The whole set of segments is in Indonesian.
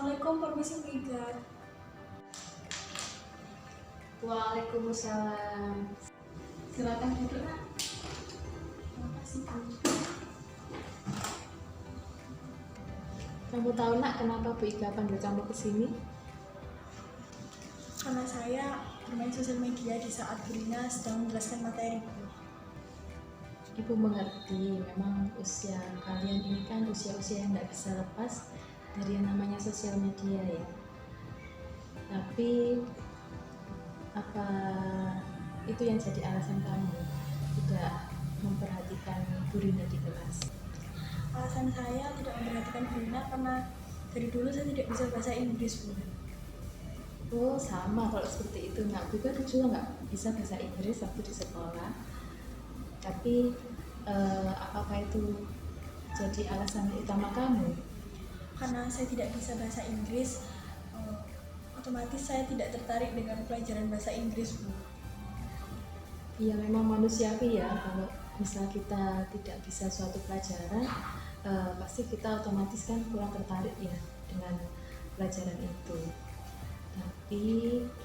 Assalamualaikum, permisi Bu Iga. Waalaikumsalam. Silakan duduk, Nak. Makasih Bu. Kamu tahu, Nak, kenapa Bu Ika panggil kamu ke sini? Karena saya bermain sosial media di saat Bu Rina sedang menjelaskan materi Bu. Ibu mengerti, memang usia kalian ini kan usia-usia yang nggak bisa lepas dari yang namanya sosial media ya. Tapi apa itu yang jadi alasan kamu tidak memperhatikan Bu Rina di kelas? Alasan saya tidak memperhatikan Bu Rina karena dari dulu saya tidak bisa bahasa Inggris Bu. Oh, sama kalau seperti itu. Nak, Bu Ika juga nggak bisa bahasa Inggris waktu di sekolah. Tapi apakah itu jadi alasan utama kamu? Karena saya tidak bisa bahasa Inggris, otomatis saya tidak tertarik dengan pelajaran bahasa Inggris Bu. Ya memang manusiawi ya, kalau misal kita tidak bisa suatu pelajaran, pasti kita otomatis kan kurang tertarik ya dengan pelajaran itu. Tapi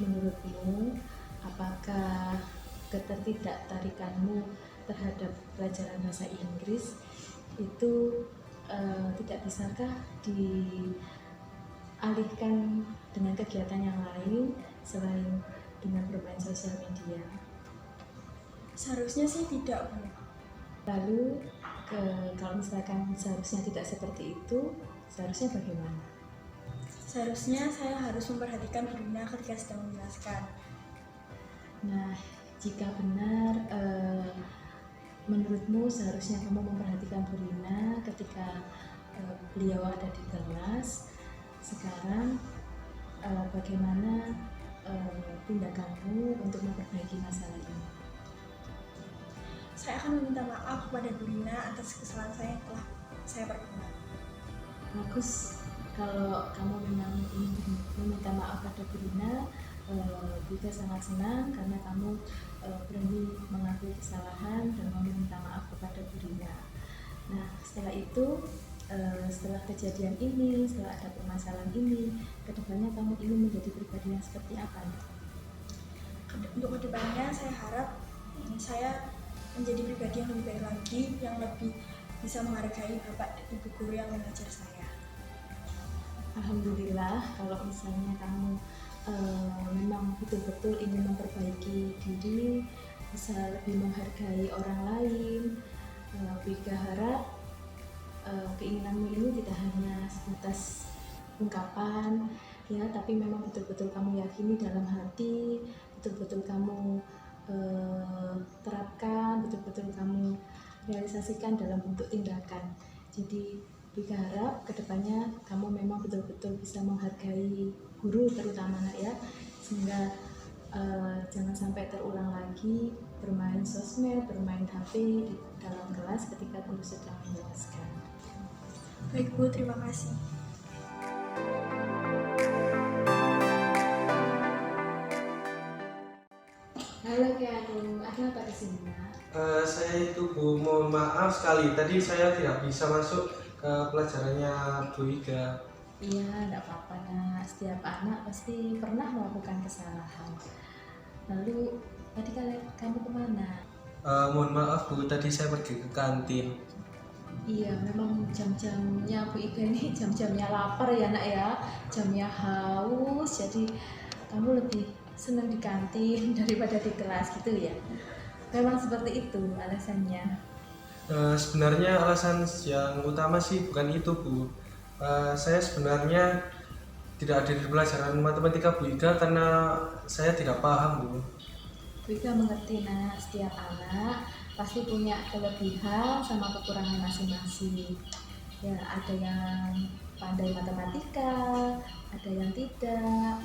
menurutmu, apakah ketidaktarikanmu terhadap pelajaran bahasa Inggris itu tidak bisakah dialihkan dengan kegiatan yang lain selain dengan bermain sosial media? Seharusnya sih tidak Bu. Lalu kalau misalkan seharusnya tidak seperti itu, seharusnya bagaimana? Seharusnya saya harus memperhatikan Bu Rina ketika sedang menjelaskan. Nah, jika benar menurutmu seharusnya kamu memperhatikan Bu Rina ketika beliau ada di kelas. Sekarang bagaimana tindakanmu untuk memperbaiki masalah ini? Saya akan meminta maaf kepada Bu Rina atas kesalahan saya yang telah saya perbuat. Bagus, kalau kamu memang ingin meminta maaf pada Bu Rina, Bika sangat senang karena kamu berani mengakui kesalahan dan mau meminta maaf kepada Bu Rina. Nah, setelah itu, setelah kejadian ini, setelah ada permasalahan ini, kedepannya kamu ingin menjadi pribadi yang seperti apa? Untuk kedepannya saya harap saya menjadi pribadi yang lebih baik lagi, yang lebih bisa menghargai Bapak dan Ibu guru yang mengajar saya. Alhamdulillah, kalau misalnya kamu memang betul-betul ingin memperbaiki diri, bisa lebih menghargai orang lain, Bika harap keinginanmu ini tidak hanya sebatas ungkapan ya, tapi memang betul-betul kamu yakini dalam hati, betul-betul kamu terapkan, betul-betul kamu realisasikan dalam bentuk tindakan. Jadi Bika harap kedepannya kamu memang betul-betul bisa menghargai guru terutama nak ya, sehingga jangan sampai terulang lagi bermain sosmed, bermain HP di dalam kelas ketika guru sedang menjelaskan. Baik Bu, terima kasih. Halo Keanu, ada apa di sini nak? Saya itu Bu, mohon maaf sekali. Tadi saya tidak bisa masuk ke pelajarannya Bu Iga. Iya, tidak apa-apa nak. Setiap anak pasti pernah melakukan kesalahan. Lalu tadi kamu kemana? Mohon maaf Bu, tadi saya pergi ke kantin. Iya, memang jam-jamnya Bu Iga ini jam-jamnya lapar ya nak ya, jamnya haus. Jadi kamu lebih senang di kantin daripada di kelas gitu ya. Memang seperti itu alasannya. Sebenarnya alasan yang utama sih bukan itu Bu. Saya sebenarnya tidak ada di pelajaran matematika Bu Iga karena saya tidak paham Bu. Bu Iga mengerti nak, setiap anak pasti punya kelebihan sama kekurangan masing-masing. Ya, ada yang pandai matematika, ada yang tidak,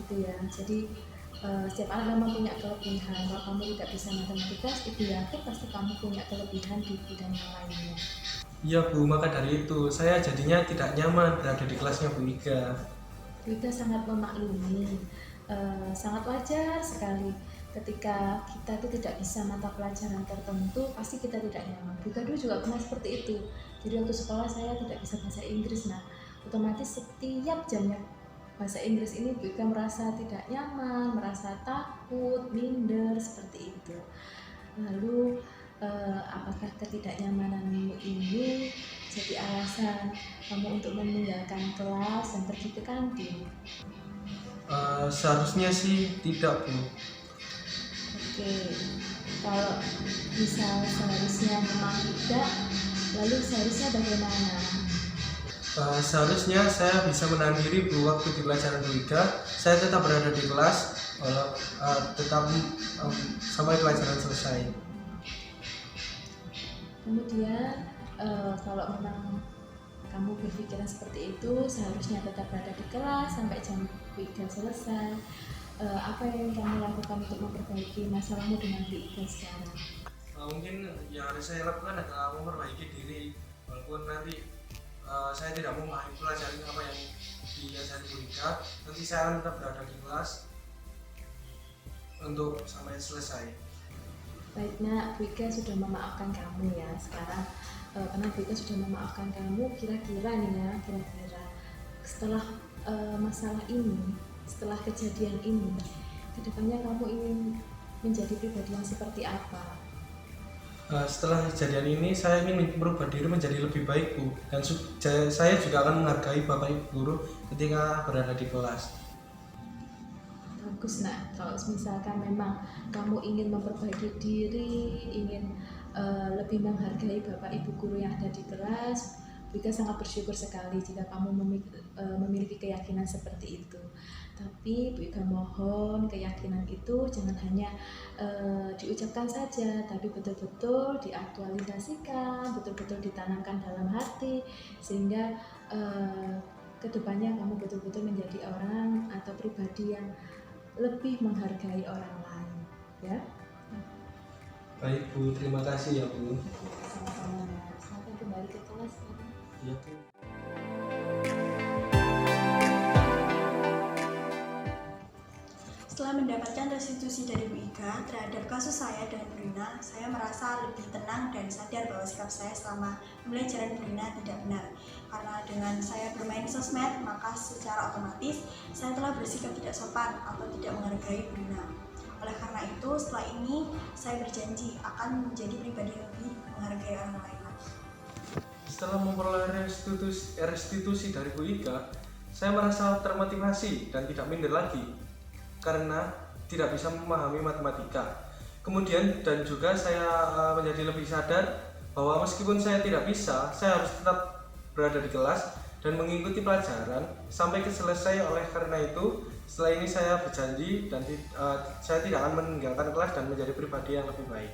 gitu ya. Jadi setiap anak memang punya kelebihan. Kalau kamu tidak bisa matematika, ibu yakin pasti kamu punya kelebihan di bidang yang lainnya. Iya Bu, maka dari itu saya jadinya tidak nyaman berada di kelasnya Bu Iga. Bu Iga sangat memaklumi, sangat wajar sekali ketika kita itu tidak bisa mata pelajaran tertentu, pasti kita tidak nyaman. Bu Iga dulu juga pernah seperti itu. Jadi waktu sekolah saya tidak bisa bahasa Inggris. Nah, otomatis setiap jamnya bahasa Inggris ini Bu Ika merasa tidak nyaman, merasa takut, minder seperti itu. Lalu apakah ketidaknyamananmu ini jadi alasan kamu untuk meninggalkan kelas dan pergi ke kantin? Seharusnya sih tidak, Bu. Oke, kalau misal seharusnya memang tidak, lalu seharusnya bagaimana? Seharusnya saya bisa menahan diri, Bu, waktu di pelajaran logika. Saya tetap berada di kelas, tetap sampai pelajaran selesai. Kemudian kalau memang kamu berpikiran seperti itu, seharusnya tetap berada di kelas sampai jam 3 selesai. Apa yang kamu lakukan untuk memperbaiki masalahmu dengan Bu Ika sekarang? Mungkin yang harus saya lakukan adalah memperbaiki diri, walaupun nanti saya tidak memahami pelajaran apa yang diajari Bu Ika, nanti saya akan tetap berada di kelas untuk sampai selesai. Baik Nak, Bu Ika sudah memaafkan kamu ya sekarang. Karena Bu Ika sudah memaafkan kamu, kira-kira setelah masalah ini, setelah kejadian ini, kedepannya kamu ingin menjadi pribadi yang seperti apa? Setelah kejadian ini saya ingin merubah diri menjadi lebih baik, Bu, dan saya juga akan menghargai Bapak Ibu guru ketika berada di kelas. Bagus Nak, kalau misalkan memang kamu ingin memperbaiki diri, ingin lebih menghargai Bapak Ibu guru yang ada di kelas, Bu Ika sangat bersyukur sekali jika kamu memiliki keyakinan seperti itu. Tapi Bu Ika mohon keyakinan itu jangan hanya diucapkan saja, tapi betul-betul diaktualisasikan, betul-betul ditanamkan dalam hati, sehingga kedepannya kamu betul-betul menjadi orang atau pribadi yang lebih menghargai orang lain, ya. Baik, Bu, terima kasih ya, Bu. Sama-sama. Sampai kembali ke kelas. Iya, Bu. Setelah mendapatkan restitusi dari Bu Ika terhadap kasus saya dan Bu Rina, saya merasa lebih tenang dan sadar bahwa sikap saya selama pembelajaran Bu Rina tidak benar. Karena dengan saya bermain sosmed, maka secara otomatis saya telah bersikap tidak sopan atau tidak menghargai Bu Rina. Oleh karena itu, setelah ini saya berjanji akan menjadi pribadi yang lebih menghargai orang lain lagi. Setelah memperoleh restitusi dari Bu Ika, saya merasa termotivasi dan tidak minder lagi karena tidak bisa memahami matematika. Kemudian dan juga saya menjadi lebih sadar bahwa meskipun saya tidak bisa, saya harus tetap berada di kelas dan mengikuti pelajaran sampai selesai. Oleh karena itu, setelah ini saya berjanji dan saya tidak akan meninggalkan kelas dan menjadi pribadi yang lebih baik.